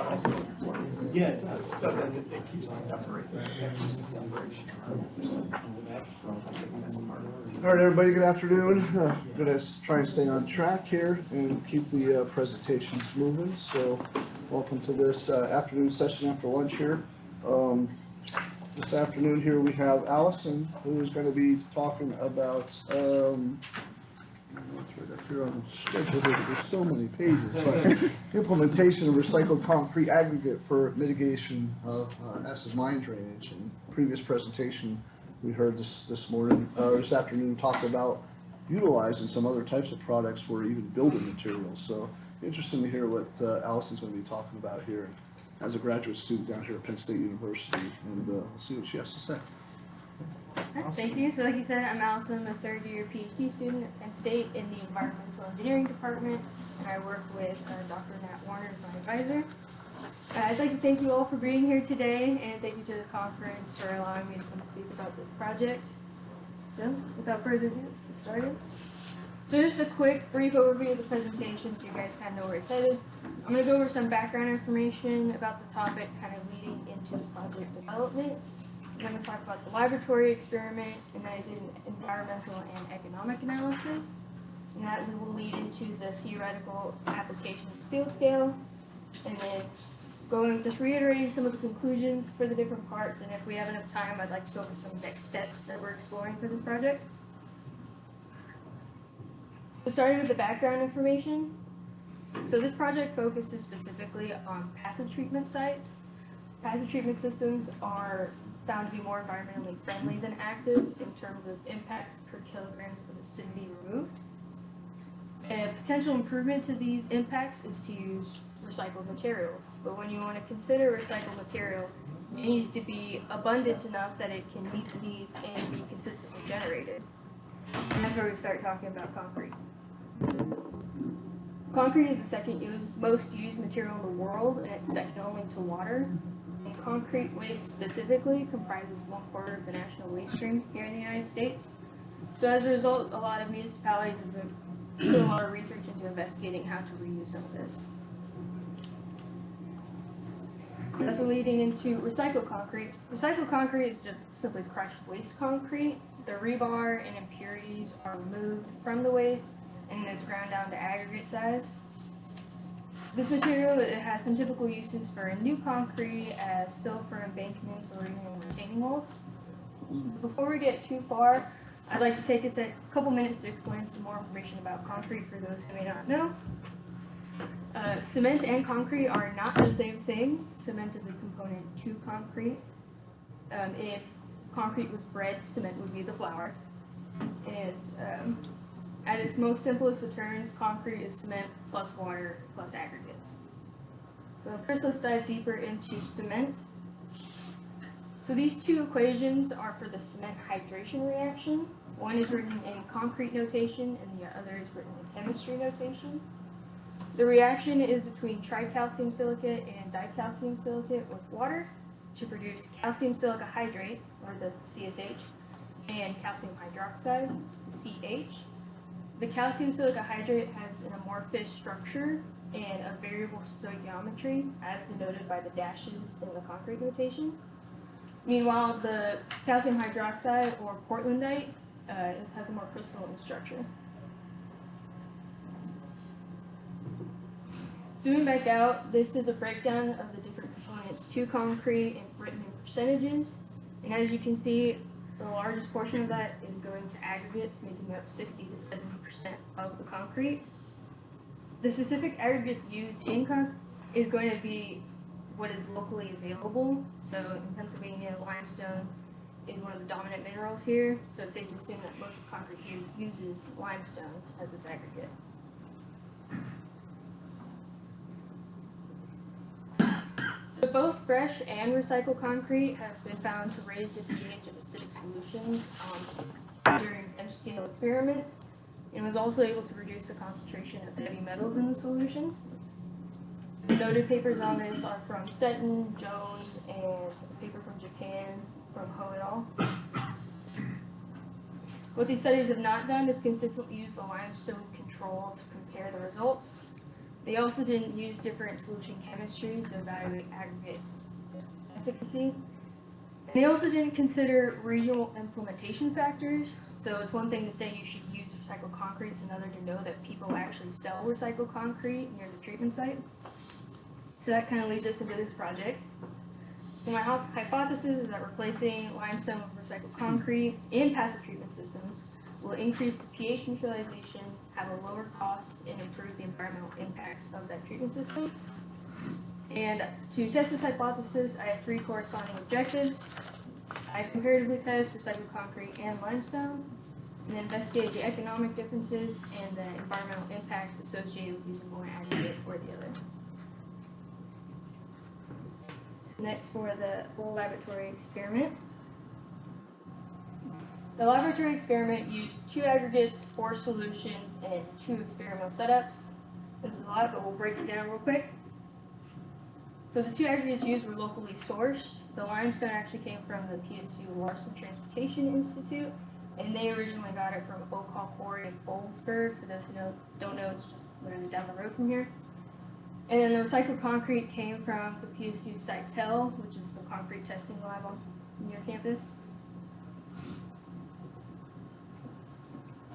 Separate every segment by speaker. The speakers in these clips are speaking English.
Speaker 1: also important. Yeah, it does. So that it keeps it separate. It keeps the separation. That's part of it.
Speaker 2: All right, everybody, good afternoon. Going to try and stay on track here and keep the presentations moving. So welcome to this afternoon session after lunch here. This afternoon here we have Allison, who is going to be talking about, it's right up here on the schedule here, there's so many pages, but implementation of recycled concrete aggregate for mitigation of acid mine drainage. In previous presentation, we heard this morning, this afternoon, talked about utilizing some other types of products for even building materials. So interesting to hear what Allison's going to be talking about here as a graduate student down here at Penn State University, and we'll see what she has to say.
Speaker 3: Thank you. So like you said, I'm Allison. I'm a third-year PhD student at Penn State in the Environmental Engineering Department, and I work with Dr. Nat Warner as my advisor. I'd like to thank you all for being here today, and thank you to the conference for allowing me to come speak about this project. So without further ado, let's get started. So just a quick, brief overview of the presentation so you guys kind of know where it's headed. I'm going to go over some background information about the topic kind of leading into the project development. I'm going to talk about the laboratory experiment, and then I did an environmental and economic analysis. And that will lead into the theoretical application of the field scale. And then just reiterating some of the conclusions for the different parts, and if we have enough time, I'd like to go over some next steps that we're exploring for this project. So starting with the background information. So this project focuses specifically on passive treatment sites. Passive treatment systems are found to be more environmentally friendly than active in terms of impacts per kilograms of acidity removed. A potential improvement to these impacts is to use recycled materials. But when you want to consider recycled material, it needs to be abundant enough that it can meet the needs and be consistently generated. And that's where we start talking about concrete. Concrete is the second most used material in the world, and it's second only to water. And concrete waste specifically comprises 1/4 of the national waste stream here in the United States. So as a result, a lot of municipalities have put a lot of research into investigating how to reuse some of this. That's leading into recycled concrete. Recycled concrete is just simply crushed waste concrete. The rebar and impurities are removed from the waste, and it's ground down to aggregate size. This material, it has some typical uses for new concrete as fill for embankments or even retaining walls. Before we get too far, I'd like to take a couple minutes to explain some more information about concrete for those who may not know. Cement and concrete are not the same thing. Cement is a component to concrete. If concrete was bread, cement would be the flour. And at its most simplest of terms, concrete is cement plus water plus aggregates. So first let's dive deeper into cement. So these two equations are for the cement hydration reaction. One is written in concrete notation and the other is written in chemistry notation. The reaction is between tricalcium silicate and dicalcium silicate with water to produce calcium silica hydrate, or the CSH, and calcium hydroxide, CH. The calcium silica hydrate has an amorphous structure and a variable stoichiometry, as denoted by the dashes in the concrete notation. Meanwhile, the calcium hydroxide, or portlandite, has a more crystalline structure. Zooming back out, this is a breakdown of the different components to concrete and written in percentages. And as you can see, the largest portion of that is going to aggregates, making up 60 to 70% of the concrete. The specific aggregates used in concrete is going to be what is locally available. So in Pennsylvania, limestone is one of the dominant minerals here. So it's safe to assume that most of concrete here uses limestone as its aggregate. So both fresh and recycled concrete have been found to raise the pH of acidic solutions during bench-scale experiments, and was also able to reduce the concentration of heavy metals in the solution. Some noted papers on this are from Seton, Jones, and a paper from Japan from Ho et al. What these studies have not done is consistently use a limestone control to compare the results. They also didn't use different solution chemistries to evaluate aggregate efficacy. And they also didn't consider regional implementation factors. So it's one thing to say you should use recycled concrete, it's another to know that people actually sell recycled concrete near the treatment site. So that kind of leads us into this project. So my hypothesis is that replacing limestone with recycled concrete in passive treatment systems will increase the pH neutralization, have a lower cost, and improve the environmental impacts of that treatment system. And to test this hypothesis, I have 3 corresponding objectives. I comparatively test recycled concrete and limestone, and then investigate the economic differences and the environmental impacts associated with using one aggregate or the other. Next, for the laboratory experiment. The laboratory experiment used 2 aggregates, 4 solutions, and 2 experimental setups. This is a lot, but we'll break it down real quick. So the 2 aggregates used were locally sourced. The limestone actually came from the PSU Allison Transportation Institute, and they originally got it from Oak Hall Quarry in Bolesburg. For those who don't know, it's just literally down the road from here. And then the recycled concrete came from the PSU Sitel, which is the concrete testing lab on near campus.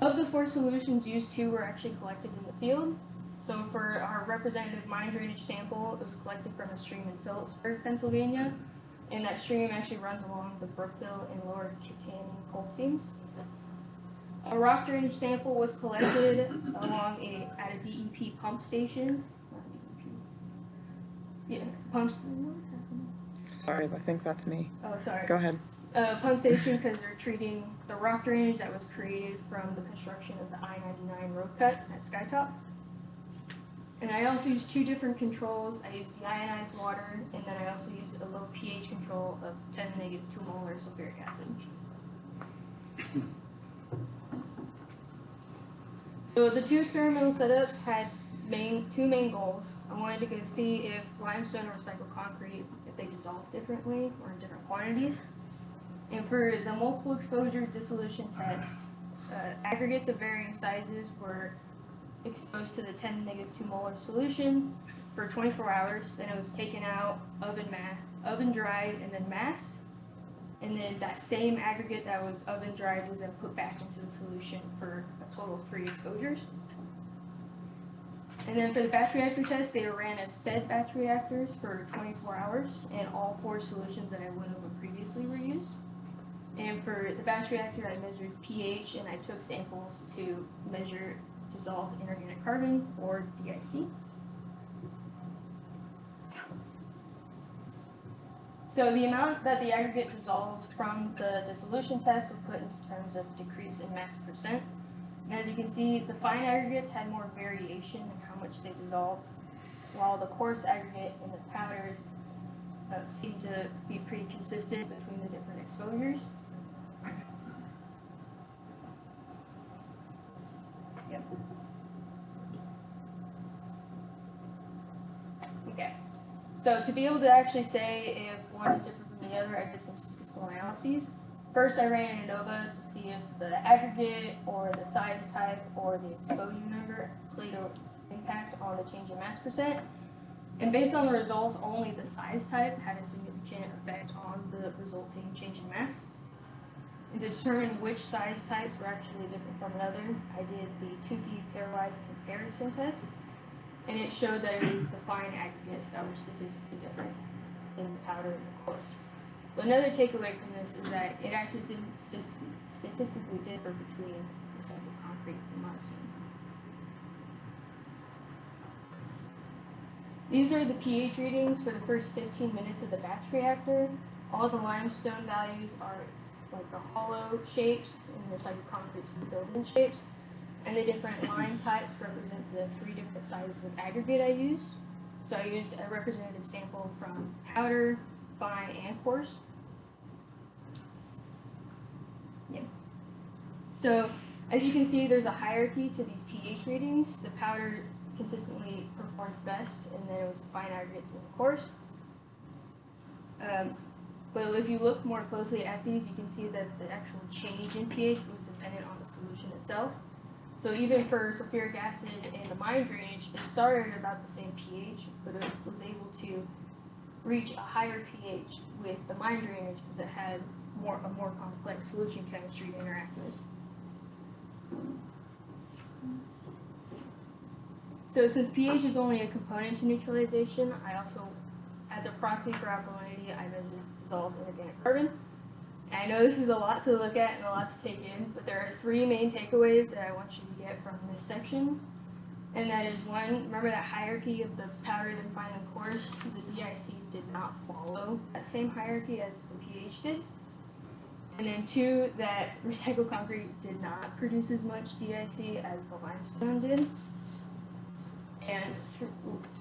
Speaker 3: Of the 4 solutions used, 2 were actually collected in the field. So for our representative mine drainage sample, it was collected from a stream in Phillipsburg, Pennsylvania, and that stream actually runs along the Brookville and Lower Kittanning coal seams. A rock drainage sample was collected at a DEP pump station.
Speaker 4: Sorry, I think that's me.
Speaker 3: Oh, sorry.
Speaker 4: Go ahead.
Speaker 3: Pump station because they're treating the rock drainage that was created from the construction of the I-99 road cut at Skytop. And I also used 2 different controls. I used deionized water, and then I also used a low pH control of 10 to -2 molar sulfuric acid. So the 2 experimental setups had 2 main goals. I wanted to go see if limestone or recycled concrete, if they dissolve differently or in different quantities. And for the multiple exposure dissolution test, aggregates of varying sizes were exposed to the 10 to -2 molar solution for 24 hours. Then it was taken out, oven dried, and then masked. And then that same aggregate that was oven dried was then put back into the solution for a total of 3 exposures. And then for the batch reactor test, they ran as fed batch reactors for 24 hours, and all 4 solutions that I went over previously were used. And for the batch reactor, I measured pH, and I took samples to measure dissolved inorganic carbon, or DIC. So the amount that the aggregate dissolved from the dissolution test was put into terms of decrease in mass percent. And as you can see, the fine aggregates had more variation in how much they dissolved, while the coarse aggregate and the powders seemed to be pretty consistent between the different exposures. Yep. Okay. So to be able to actually say if one is different from the other, I did some statistical analyses. First, I ran an ANOVA to see if the aggregate or the size type or the exposure number played an impact on the change in mass percent. And based on the results, only the size type had a significant effect on the resulting change in mass. And to determine which size types were actually different from another, I did the 2D pairwise comparison test. And it showed that it was the fine aggregates that were statistically different in the powder and the coarse. But another takeaway from this is that it actually didn't statistically differ between recycled concrete and limestone. These are the pH readings for the first 15 minutes of the batch reactor. All the limestone values are like the hollow shapes, and recycled concrete is the built-in shapes. And the different line types represent the 3 different sizes of aggregate I used. So I used a representative sample from powder, fine, and coarse. Yeah. So as you can see, there's a hierarchy to these pH readings. The powder consistently performed best, and then it was the fine aggregates and the coarse. But if you look more closely at these, you can see that the actual change in pH was dependent on the solution itself. So even for sulfuric acid and the mine drainage, it started at about the same pH, but it was able to reach a higher pH with the mine drainage because it had a more complex solution chemistry to interact with. So since pH is only a component to neutralization, I also, as a proxy for alkalinity, I measured dissolved inorganic carbon. And I know this is a lot to look at and a lot to take in, but there are three main takeaways that I want you to get from this section. And that is one, remember that hierarchy of the powdered and fine and coarse? The DIC did not follow that same hierarchy as the pH did. And then two, that recycled concrete did not produce as much DIC as the limestone did. And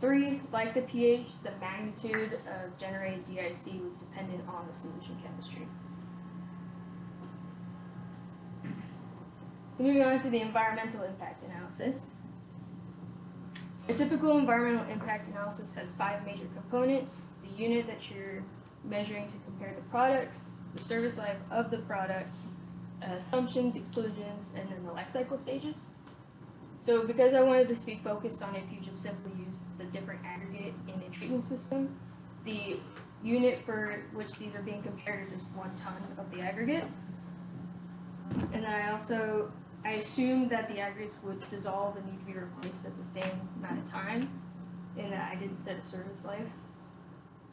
Speaker 3: three, like the pH, the magnitude of generated DIC was dependent on the solution chemistry. So moving on to the environmental impact analysis. A typical environmental impact analysis has 5 major components: the unit that you're measuring to compare the products, the service life of the product, assumptions, exclusions, and then the life cycle stages. So because I wanted this to be focused on if you just simply use the different aggregate in a treatment system, the unit for which these are being compared is just 1 ton of the aggregate. And then I assumed that the aggregates would dissolve and need to be replaced at the same amount of time, and that I didn't set a service life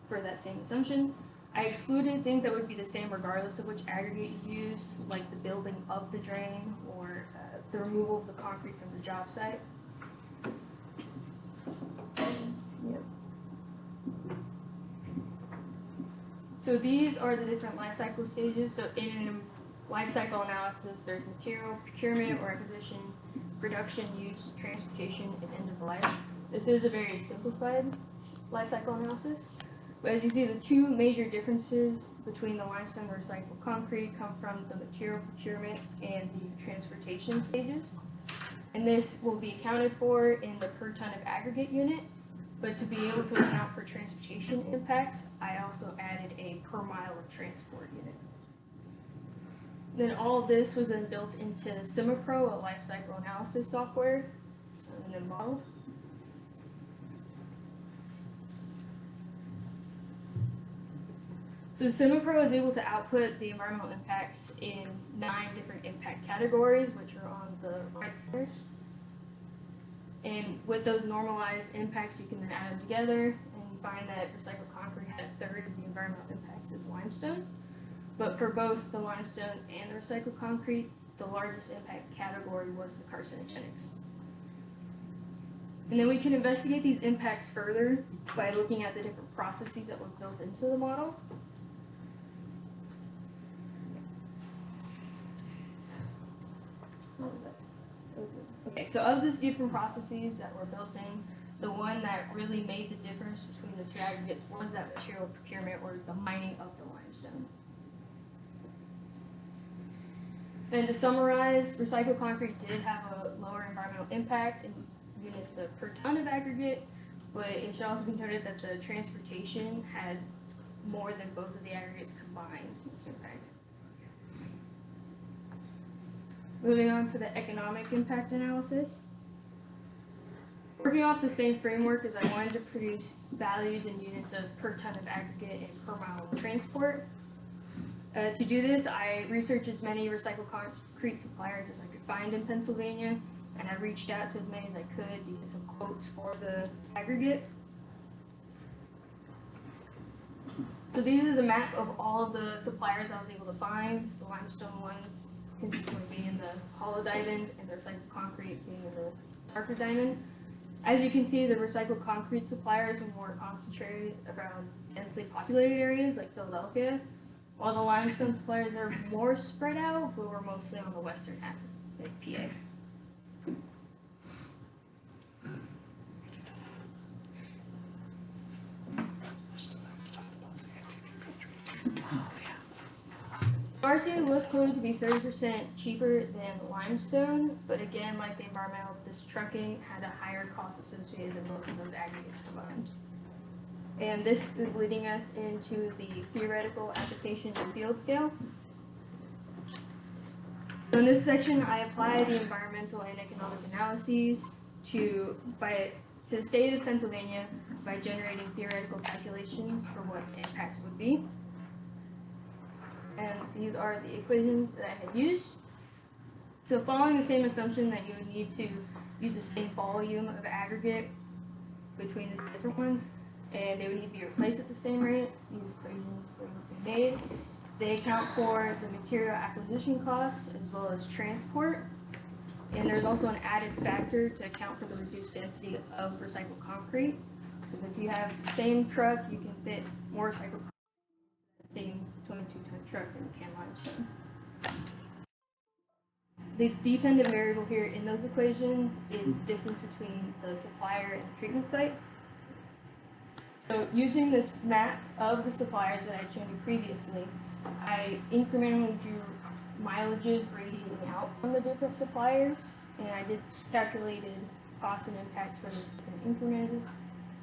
Speaker 3: for that same assumption. I excluded things that would be the same regardless of which aggregate you use, like the building of the drain or the removal of the concrete from the job site. Yep. So these are the different life cycle stages. So in life cycle analysis, there's material procurement or acquisition, production, use, transportation, and end of life. This is a very simplified life cycle analysis. But as you see, the two major differences between the limestone and recycled concrete come from the material procurement and the transportation stages. And this will be accounted for in the per ton of aggregate unit. But to be able to account for transportation impacts, I also added a per mile of transport unit. Then all of this was then built into SimiPro, a life cycle analysis software, and then modeled. So SimiPro is able to output the environmental impacts in 9 different impact categories, which are on the right there. And with those normalized impacts, you can then add them together and find that recycled concrete had 1/3 of the environmental impacts as limestone. But for both the limestone and the recycled concrete, the largest impact category was the carcinogenics. And then we can investigate these impacts further by looking at the different processes that were built into the model. Okay, so of these different processes that were built in, the one that really made the difference between the two aggregates was that material procurement or the mining of the limestone. Then to summarize, recycled concrete did have a lower environmental impact in units of per ton of aggregate, but it should also be noted that the transportation had more than both of the aggregates combined in this impact. Moving on to the economic impact analysis. Working off the same framework as I wanted to produce values in units of per ton of aggregate and per mile of transport. To do this, I researched as many recycled concrete suppliers as I could find in Pennsylvania, and I reached out to as many as I could to get some quotes for the aggregate. So this is a map of all of the suppliers I was able to find. The limestone ones consistently being in the hollow diamond, and the recycled concrete being in the darker diamond. As you can see, the recycled concrete suppliers are more concentrated around densely populated areas like Philadelphia, while the limestone suppliers are more spread out, but were mostly on the western half of PA. Scarcity was claimed to be 30% cheaper than limestone, but again, like the environmental, this trucking had a higher cost associated than both of those aggregates combined. And this is leading us into the theoretical application to field scale. So in this section, I apply the environmental and economic analyses to the state of Pennsylvania by generating theoretical calculations for what the impacts would be. And these are the equations that I had used. So following the same assumption that you would need to use the same volume of aggregate between the different ones, and they would need to be replaced at the same rate, these equations were made. They account for the material acquisition costs as well as transport. And there's also an added factor to account for the reduced density of recycled concrete. Because if you have the same truck, you can fit more recycled concrete in the same 22-ton truck than you can limestone. The dependent variable here in those equations is distance between the supplier and the treatment site. So using this map of the suppliers that I had shown you previously, I incrementally drew mileages radiating out from the different suppliers, and I calculated costs and impacts for those different increments,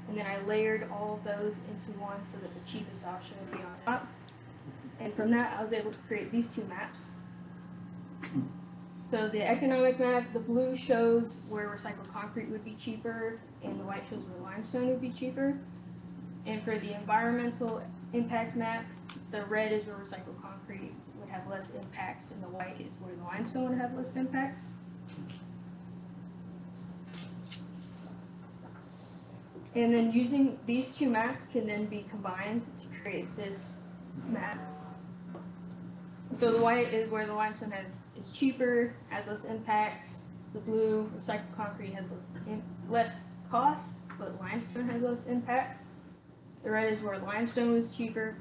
Speaker 3: and then I layered all of those into one so that the cheapest option would be on top. And from that, I was able to create these two maps. So the economic map, the blue shows where recycled concrete would be cheaper, and the white shows where limestone would be cheaper. And for the environmental impact map, the red is where recycled concrete would have less impacts, and the white is where the limestone would have less impacts. And then using these two maps can then be combined to create this map. So the white is where the limestone is cheaper, has less impacts. The blue, recycled concrete, has less costs, but limestone has less impacts. The red is where limestone was cheaper,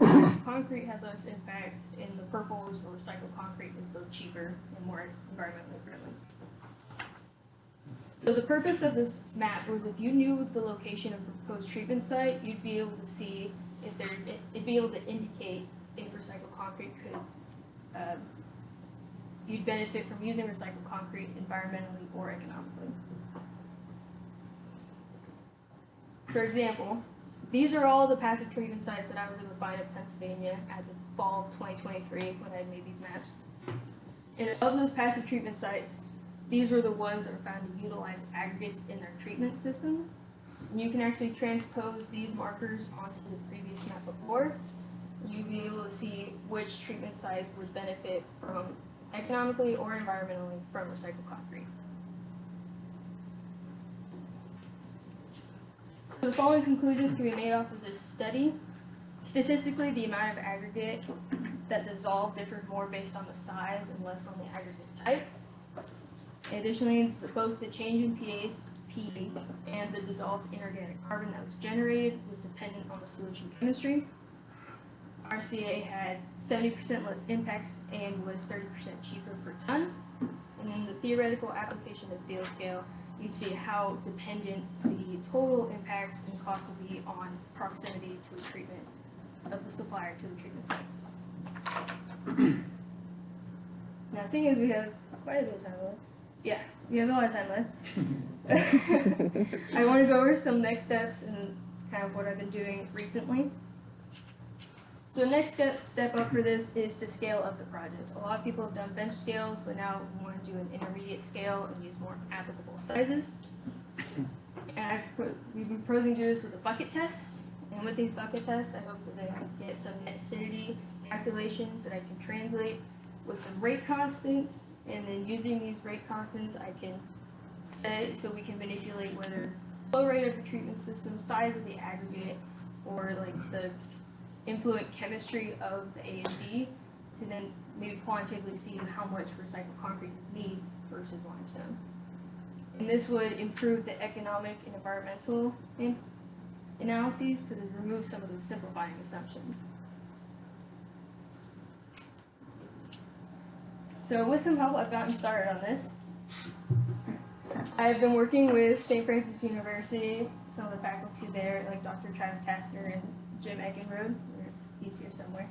Speaker 3: concrete had less impacts, and the purple is where recycled concrete is both cheaper and more environmentally friendly. So the purpose of this map was if you knew the location of the proposed treatment site, you'd be able to see if it'd be able to indicate if recycled concrete could, you'd benefit from using recycled concrete environmentally or economically. For example, these are all the passive treatment sites that I was able to find in Pennsylvania as of fall of 2023 when I had made these maps. And of those passive treatment sites, these were the ones that were found to utilize aggregates in their treatment systems. And you can actually transpose these markers onto the previous map before. You'd be able to see which treatment sites would benefit from economically or environmentally from recycled concrete. So the following conclusions can be made off of this study. Statistically, the amount of aggregate that dissolved differed more based on the size and less on the aggregate type. Additionally, both the change in pH and the dissolved inorganic carbon that was generated was dependent on the solution chemistry. RCA had 70% less impacts and was 30% cheaper per ton. And then the theoretical application of field scale, you see how dependent the total impacts and costs will be on proximity to the treatment of the supplier to the treatment site. Now, seeing as we have quite a bit of time left, yeah, we have a lot of time left. I want to go over some next steps and kind of what I've been doing recently. So the next step up for this is to scale up the project. A lot of people have done bench scales, but now we want to do an intermediate scale and use more applicable sizes. And we've been proposing to do this with a bucket test. And with these bucket tests, I hope to then get some net acidity calculations that I can translate with some rate constants. And then using these rate constants, I can set it so we can manipulate whether flow rate of the treatment system, size of the aggregate, or like the influent chemistry of the A and D to then maybe quantitatively see how much recycled concrete we need versus limestone. And this would improve the economic and environmental analyses because it removes some of those simplifying assumptions. So with some help, I've gotten started on this. I've been working with St. Francis University, some of the faculty there, like Dr. Travis Tasker and Jim Eckenrode. He's here somewhere.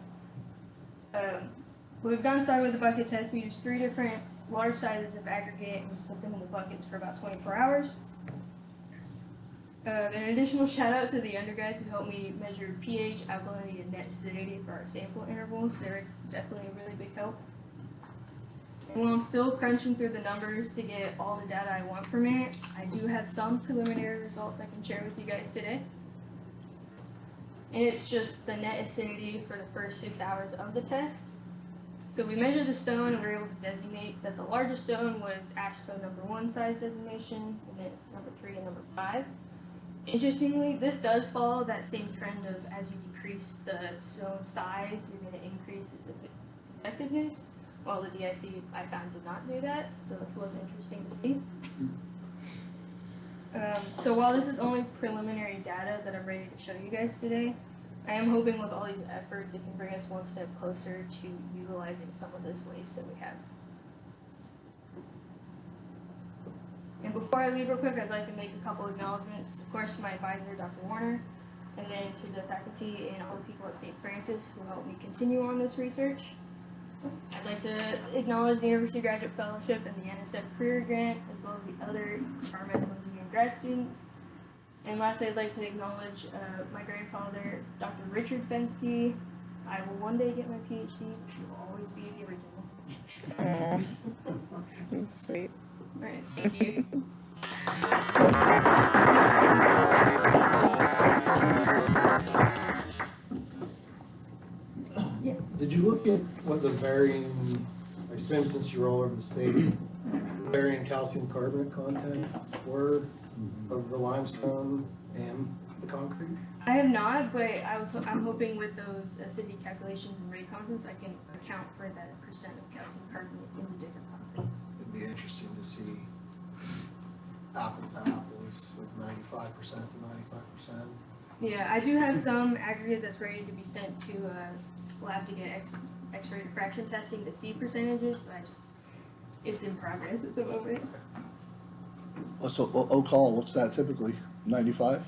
Speaker 3: We've gotten started with the bucket test. We use 3 different large sizes of aggregate and we put them in the buckets for about 24 hours. An additional shout out to the undergrads who helped me measure pH, alkalinity, and net acidity for our sample intervals. They're definitely a really big help. While I'm still crunching through the numbers to get all the data I want from it, I do have some preliminary results I can share with you guys today. And it's just the net acidity for the first 6 hours of the test. So we measured the stone and we were able to designate that the largest stone was acetone number 1 size designation, and then number 3 and number 5. Interestingly, this does follow that same trend of as you decrease the stone size, you're going to increase its effectiveness. While the DIC I found did not do that, so it was interesting to see. So while this is only preliminary data that I'm ready to show you guys today, I am hoping with all these efforts it can bring us one step closer to utilizing some of this waste that we have. And before I leave real quick, I'd like to make a couple acknowledgments, of course to my advisor, Dr. Warner, and then to the faculty and all the people at St. Francis who helped me continue on this research. I'd like to acknowledge the University Graduate Fellowship and the NSF Career Grant, as well as the other environmental engineering grad students. And lastly, I'd like to acknowledge my grandfather, Dr. Richard Fenske. I will one day get my PhD, which will always be the original.
Speaker 4: That's sweet.
Speaker 3: All right, thank you. Yeah.
Speaker 5: Did you look at what the varying, I assume since you're all over the state, varying calcium carbonate content were of the limestone and the concrete?
Speaker 3: I have not, but I'm hoping with those acidity calculations and rate constants, I can account for that percent of calcium carbonate in the different concretes.
Speaker 5: It'd be interesting to see apple to apples, like 95% to 95%.
Speaker 3: Yeah, I do have some aggregate that's ready to be sent to lab to get X-ray diffraction testing to see percentages, but it's in progress at the moment.
Speaker 2: What's O'Call, what's that typically, 95?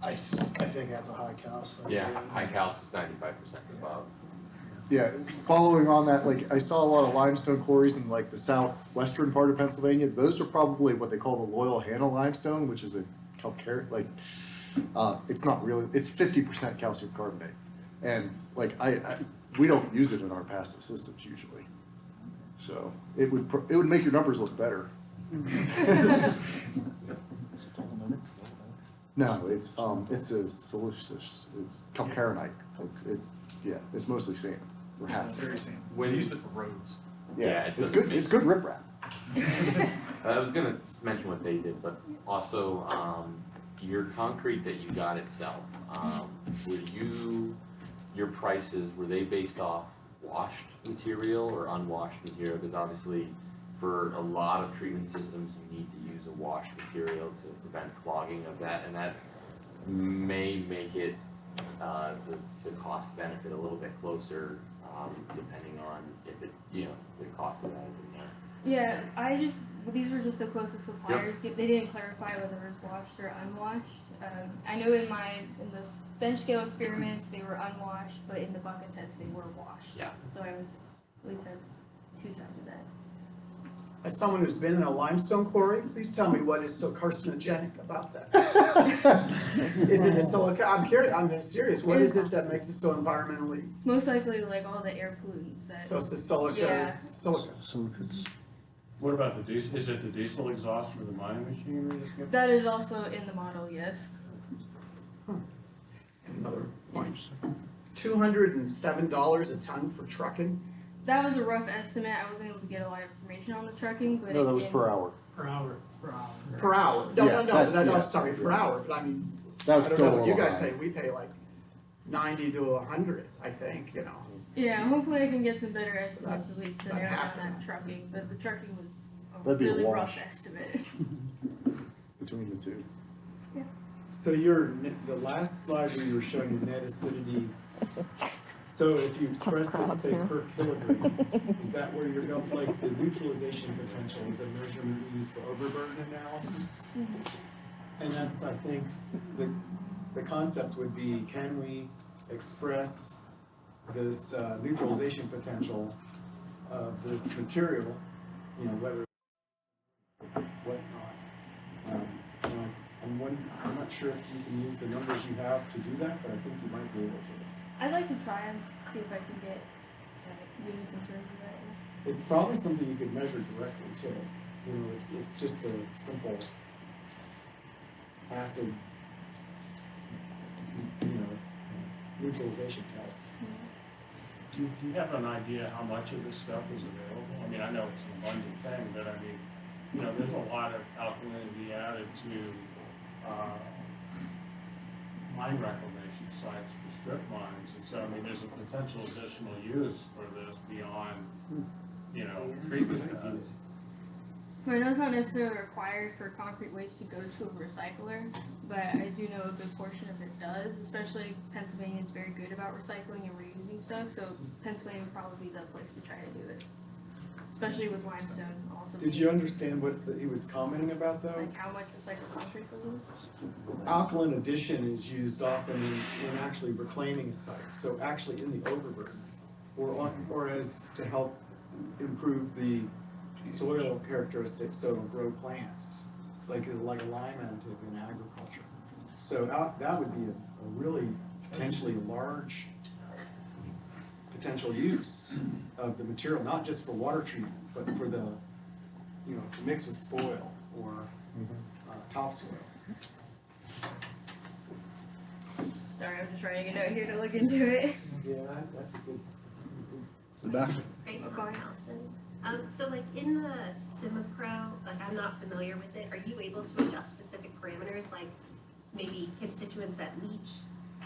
Speaker 5: I think that's a high calcium.
Speaker 6: Yeah, high calc is 95% above.
Speaker 7: Yeah, following on that, like, I saw a lot of limestone quarries in like the southwestern part of Pennsylvania. Those are probably what they call the Loyal Hannah limestone, which is a calcareous, like, it's not really, it's 50% calcium carbonate. And like, we don't use it in our passive systems usually. So it would make your numbers look better. No, it's a siliceous, it's calcarenite. It's mostly sand, or half
Speaker 1: It's
Speaker 7: sand.
Speaker 1: very same.
Speaker 6: When
Speaker 1: We
Speaker 6: you-
Speaker 1: use it for roads.
Speaker 6: Yeah, it
Speaker 7: It's
Speaker 6: doesn't
Speaker 7: good,
Speaker 6: make-
Speaker 7: it's good riprap.
Speaker 6: I was gonna mention what they did, but also, your concrete that you got itself, your prices, were they based off washed material or unwashed material? Because obviously, for a lot of treatment systems, you need to use a washed material to prevent clogging of that, and that may make it, the cost benefit a little bit closer, depending on if it, the cost of that is in there.
Speaker 3: Yeah, these were just the closest suppliers. They didn't clarify whether it was washed or unwashed. I know in the bench scale experiments, they were unwashed, but in the bucket test, they were washed.
Speaker 6: Yeah.
Speaker 3: So I was, at least had two sides of that.
Speaker 1: As someone who's been in a limestone quarry, please tell me what is so carcinogenic about that? Is it the silica? I'm curious, I'm serious, what is it that makes it so environmentally?
Speaker 3: It's most likely like all the air pollutants that.
Speaker 1: So it's the silica,
Speaker 3: Yeah.
Speaker 1: silica.
Speaker 2: Silicates.
Speaker 8: What about the diesel, is it the diesel exhaust for the mining machinery that's getting?
Speaker 3: That is also in the model, yes.
Speaker 1: Another point. $207 a ton for trucking?
Speaker 3: That was a rough estimate. I wasn't able to get a lot of information on the trucking, but
Speaker 7: No, that was
Speaker 3: again,
Speaker 7: per hour.
Speaker 1: Per hour.
Speaker 7: Yeah,
Speaker 1: I'm sorry, per hour, but I mean,
Speaker 7: That
Speaker 1: I
Speaker 7: was
Speaker 1: don't
Speaker 7: still
Speaker 1: know
Speaker 7: a
Speaker 1: what you
Speaker 7: little
Speaker 1: guys
Speaker 7: high.
Speaker 1: pay, we pay like 90 to 100, I think,
Speaker 3: Yeah, hopefully I can get some better estimates
Speaker 1: that's
Speaker 3: at least to
Speaker 1: about
Speaker 3: narrow
Speaker 1: half
Speaker 3: down
Speaker 1: of
Speaker 3: that
Speaker 1: that.
Speaker 3: trucking, but the trucking was a
Speaker 7: That'd be a
Speaker 3: really rough
Speaker 7: wash.
Speaker 3: estimate.
Speaker 7: Between the two.
Speaker 9: So the last slide where you were showing your net acidity, so if you expressed it, say, per kilograms, is that where you're going, like, the neutralization potential is a measurement we use for overburden analysis? And that's, I think, the concept would be, can we express this neutralization potential of this material, whether whatnot. I'm not sure if you can use the numbers you have to do that, but I think you might be able to.
Speaker 3: I'd like to try and see if I can get units in terms of that.
Speaker 9: it's probably something you could measure directly too. You know, it's just a simple acid, you know, neutralization test.
Speaker 8: Do you have an idea how much of this stuff is available? I mean, I know it's an abundant thing, but I mean, you know, there's a lot of alkalinity added to, mine reclamation sites for strip mines, and so, I mean, there's a potential additional use for this beyond, you know, treatment.
Speaker 3: I know it's not necessarily required for concrete waste to go to a recycler, but I do know a good portion of it does, especially Pennsylvania is very good about recycling and reusing stuff, so Pennsylvania would probably be the place to try to do it. Especially with limestone also.
Speaker 9: Did you understand what he was commenting about though?
Speaker 3: Like how much recycled concrete we use?
Speaker 9: Alkaline addition is used often in actually reclaiming a site, so actually in the overburden, or as to help improve the soil characteristics so it'll grow plants. It's like a lime additive in agriculture. So that would be a really potentially large potential use of the material, not just for water treatment, but for the, you know, to mix with spoil or topsoil.
Speaker 3: Sorry, I'm just writing a note here to look into it.
Speaker 5: Yeah, that's a good.
Speaker 2: Sebastian?
Speaker 10: Great,
Speaker 3: Okay.
Speaker 10: Allison. So like in the SimmaPro, like I'm not familiar with it, are you able to adjust specific parameters, like maybe constituents that leach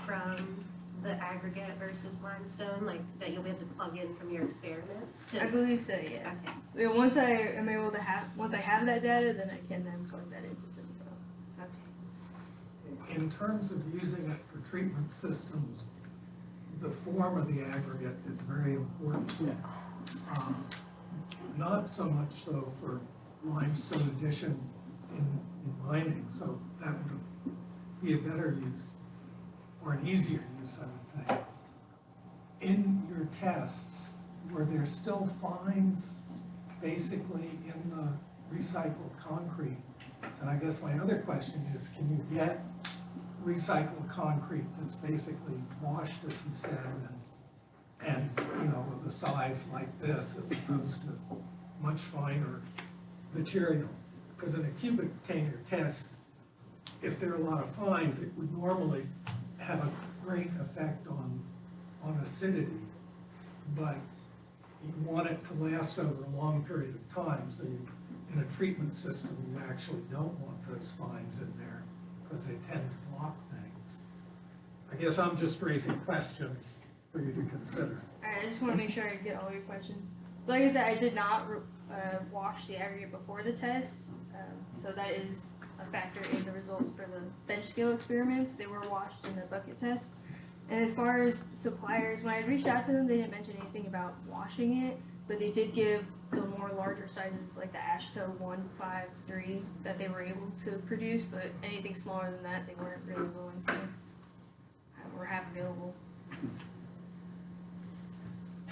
Speaker 10: from the aggregate versus limestone, like that you'll be able to plug in from your experiments to?
Speaker 3: I believe so, yes.
Speaker 10: Okay.
Speaker 3: Yeah, once I am able to once I have that data, then I can then plug that into SimPro. Okay.
Speaker 11: In terms of using it for treatment systems, the form of the aggregate is very important. Not so much though for limestone addition in mining, so that would be a better use, or an easier use, I would think. In your tests, were there still fines basically in the recycled concrete? And I guess my other question is, can you get recycled concrete that's basically washed, as he said, and you know, with a size like this as opposed to much finer material? Because in a cubic container test, if there are a lot of fines, it would normally have a great effect on acidity, but you want it to last over a long period of time, so you, in a treatment system, you actually don't want those fines in there, because they tend to block things. I guess I'm just raising questions for you to consider.
Speaker 3: Alright, I just want to make sure I get all your questions. So like I said, I did not wash the aggregate before the test, so that is a factor in the results for the bench scale experiments. They were washed in the bucket test. And as far as suppliers, when I reached out to them, they didn't mention anything about washing it, but they did give the more larger sizes, like the AASHTO 153, that they were able to produce, but anything smaller than that, they weren't really willing to or have available.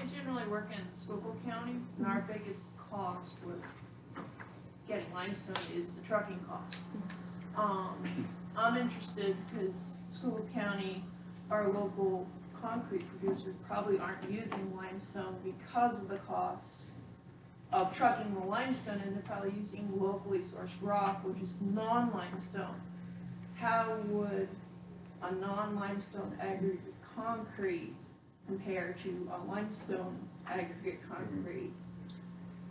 Speaker 12: I generally work in Schuylkill County, and our biggest cost with getting limestone is the trucking cost. I'm interested because Schuylkill County, our local concrete producers probably aren't using limestone because of the cost of trucking the limestone, and they're probably using locally sourced rock, which is non-limestone. How would a non-limestone aggregate concrete compare to a limestone aggregate concrete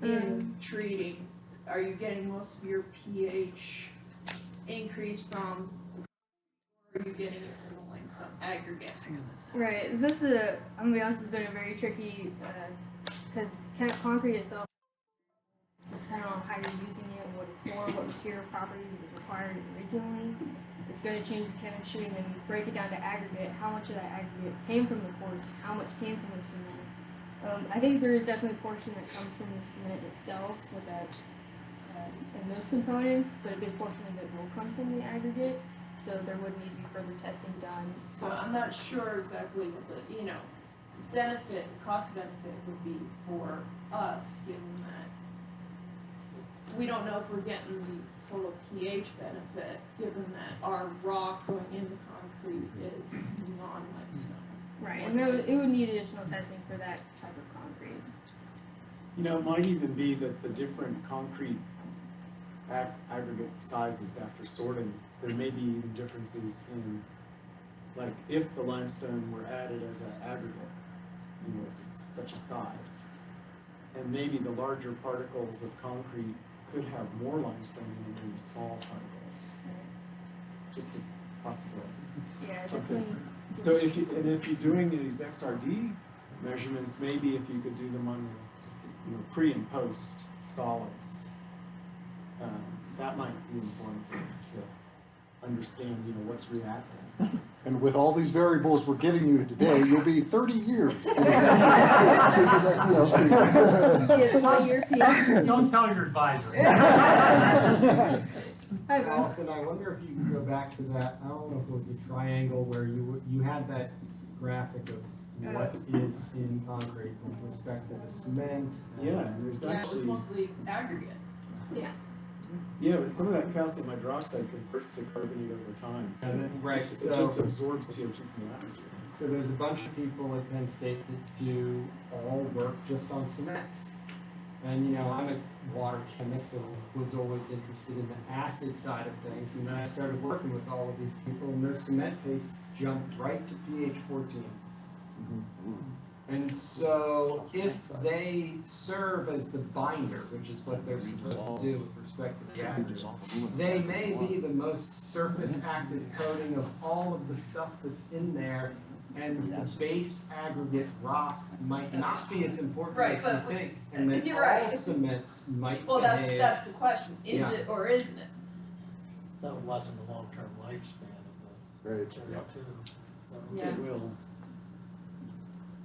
Speaker 12: in treating? Are you getting most of your pH increase from, or are you getting it from the limestone aggregate?
Speaker 3: Right, this is I'm gonna be honest, it's been a very tricky, because concrete itself, just depending on how you're using it and what it's for, what material properties it was required originally, it's going to change the chemistry, and then you break it down to aggregate, how much of that aggregate came from the pores, how much came from the cement. I think there is definitely a portion that comes from the cement itself with that, and those components, but a big portion of it will come from the aggregate, so there would need to be further testing done.
Speaker 12: So I'm not sure exactly what the, benefit, cost benefit would be for us, given that we don't know if we're getting the total pH benefit, given that our rock going into concrete is non-limestone.
Speaker 3: Right, and it would need additional testing for that type of concrete.
Speaker 9: You know, it might even be that the different concrete aggregate sizes after sorting, there may be even differences in, like, if the limestone were added as an aggregate, you know, it's such a size. And maybe the larger particles of concrete could have more limestone in them than the small particles. Just a possibility.
Speaker 3: Yeah,
Speaker 9: Something.
Speaker 3: definitely.
Speaker 9: So if you're doing these XRD measurements, maybe if you could do them on the, you know, pre and post solids, that might be informative to understand, you know, what's reacting.
Speaker 7: And with all these variables we're giving you today, you'll be 30 years.
Speaker 8: Don't tell your advisor.
Speaker 3: Hi, Bob.
Speaker 13: Allison, I wonder if you can go back to that, I don't know if it was a triangle where you had that graphic of what is in concrete with respect to the cement.
Speaker 9: Yeah, and there's
Speaker 12: Yeah, it was
Speaker 9: actually,
Speaker 12: mostly aggregate.
Speaker 3: Yeah.
Speaker 9: yeah, but some of that calcium hydroxide converts to carbonate over time.
Speaker 13: And then, right,
Speaker 9: It
Speaker 13: so,
Speaker 9: just absorbs CO2 from the atmosphere.
Speaker 13: so there's a bunch of people at Penn State that do all work just on cements. And, you know, I'm a water chemist and was always interested in the acid side of things, and then I started working with all of these people, and their cement paste jumped right to pH 14. And so if they serve as the binder, which is what they're supposed to do with respect to the aggregate, they may be the most surface active coating of all of the stuff that's in there, and the base aggregate rock might not be as important
Speaker 12: Right,
Speaker 13: as
Speaker 12: but-
Speaker 13: you think, and that
Speaker 12: You're right.
Speaker 13: all cements might
Speaker 12: Well,
Speaker 13: behave.
Speaker 12: that's the question, is
Speaker 13: Yeah.
Speaker 12: it or isn't it?
Speaker 5: That would lessen the long-term lifespan of the
Speaker 7: Right.
Speaker 5: material too.
Speaker 12: Yeah.
Speaker 9: It will.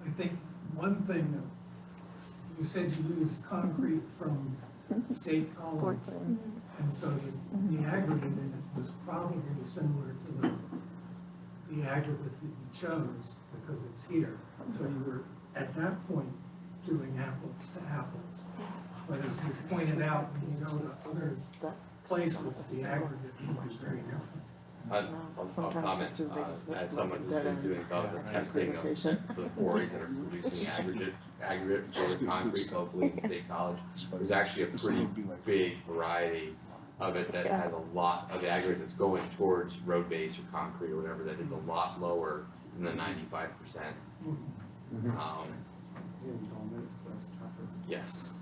Speaker 11: I think one thing that, you said you used concrete from State College, and so the aggregate in it was probably similar to the aggregate that you chose, because it's here. So you were, at that point, doing apples to apples. But as was pointed out, when you go to other places, the aggregate will be very different.
Speaker 6: I'll comment, as someone who's been doing the testing of the quarries that are producing aggregate for the concrete, hopefully in State College. There's actually a pretty big variety of it that has a lot of the aggregate that's going towards road base or concrete or whatever, that is a lot lower than the 95%.
Speaker 9: Yeah, with all that stuff's tougher.
Speaker 6: Yes.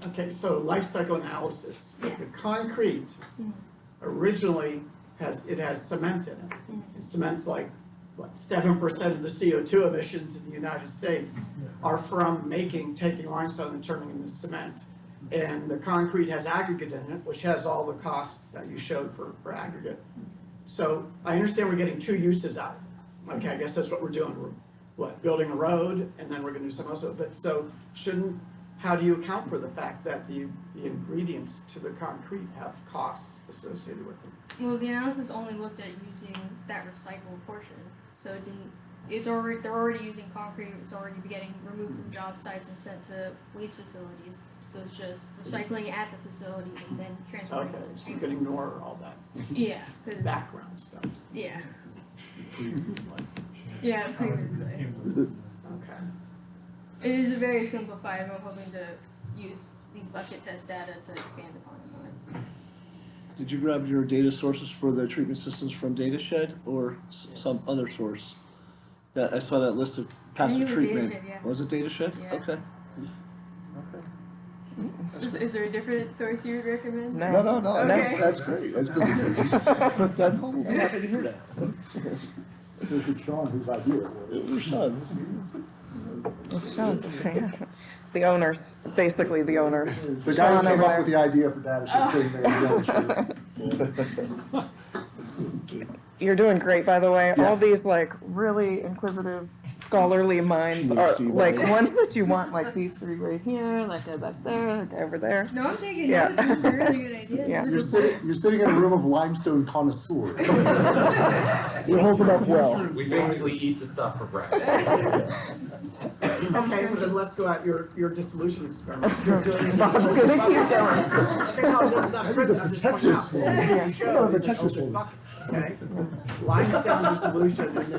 Speaker 1: Okay, so life cycle analysis. The concrete originally has cement in it. And cement's like, what, 7% of the CO2 emissions in the United States are from taking limestone and turning it into cement. And the concrete has aggregate in it, which has all the costs that you showed for aggregate. So I understand we're getting two uses out of it. Okay, I guess that's what we're doing. We're, building a road, and then we're gonna do something else. But so how do you account for the fact that the ingredients to the concrete have costs associated with them?
Speaker 3: Well, the analysis only looked at using that recycled portion, so it didn't. They're already using concrete. It's already getting removed from job sites and sent to waste facilities. So it's just recycling at the facility and then transporting
Speaker 1: Okay,
Speaker 3: it to
Speaker 1: so you can ignore all that
Speaker 3: Yeah, 'cause-
Speaker 1: background stuff.
Speaker 3: yeah. Yeah, previously.
Speaker 1: Okay.
Speaker 3: It is very simplified. I'm hoping to use these bucket test data to expand upon it.
Speaker 2: Did you grab your data sources for the treatment systems from DataShed or some other source? That, I saw that list of passive
Speaker 3: use
Speaker 2: treatment.
Speaker 3: DataShed, yeah.
Speaker 2: Was it DataShed?
Speaker 3: Yeah.
Speaker 2: Okay.
Speaker 3: Is there a different source you would recommend?
Speaker 2: No,
Speaker 3: Okay.
Speaker 2: that's great. That's good. Put that home. I'm happy to hear that.
Speaker 7: This is Sean, whose idea
Speaker 2: It was Sean.
Speaker 4: It's Sean's thing. The owners, basically the owners.
Speaker 7: The guy
Speaker 4: Sean
Speaker 7: who came
Speaker 4: over
Speaker 7: up with the idea for data should sitting there in the other
Speaker 4: You're doing great, by the way.
Speaker 7: Yeah.
Speaker 4: All these like really inquisitive, scholarly minds are
Speaker 2: PhD
Speaker 4: like
Speaker 2: minds.
Speaker 4: ones that you want, like these three right here, like back there, like over there.
Speaker 3: No, I'm taking
Speaker 4: Yeah.
Speaker 3: notes. These are really good ideas.
Speaker 4: Yeah.
Speaker 7: You're sitting in a room of limestone connoisseurs.
Speaker 2: You're holding up well.
Speaker 6: We basically eat the stuff for breakfast.
Speaker 1: Okay, well then let's go at your dissolution experiments. You're doing.
Speaker 4: Bob's gonna keep going.
Speaker 1: Okay, no, that's not prison, I'm just pointing out. You show it's an open bucket, okay? Limestone dissolution and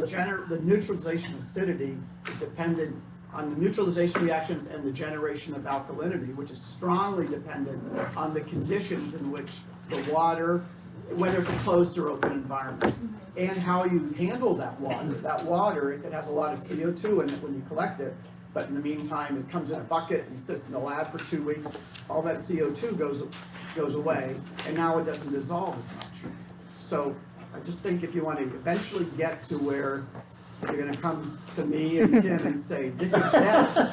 Speaker 1: the neutralization acidity is dependent on the neutralization reactions and the generation of alkalinity, which is strongly dependent on the conditions in which the water, whether it's a closed or open environment, and how you handle that water. That water, if it has a lot of CO2 in it when you collect it, but in the meantime, it comes in a bucket and sits in the lab for 2 weeks, all that CO2 goes away, and now it doesn't dissolve as much. So I just think if you want to eventually get to where you're gonna come to me and Tim and say, this is better.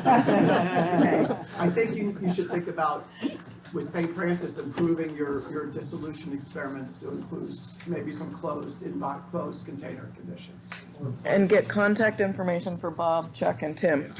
Speaker 1: Okay, I think you should think about, with St. Francis, improving your dissolution experiments to include maybe some closed container conditions.
Speaker 4: And get contact information for Bob, Chuck, and Tim.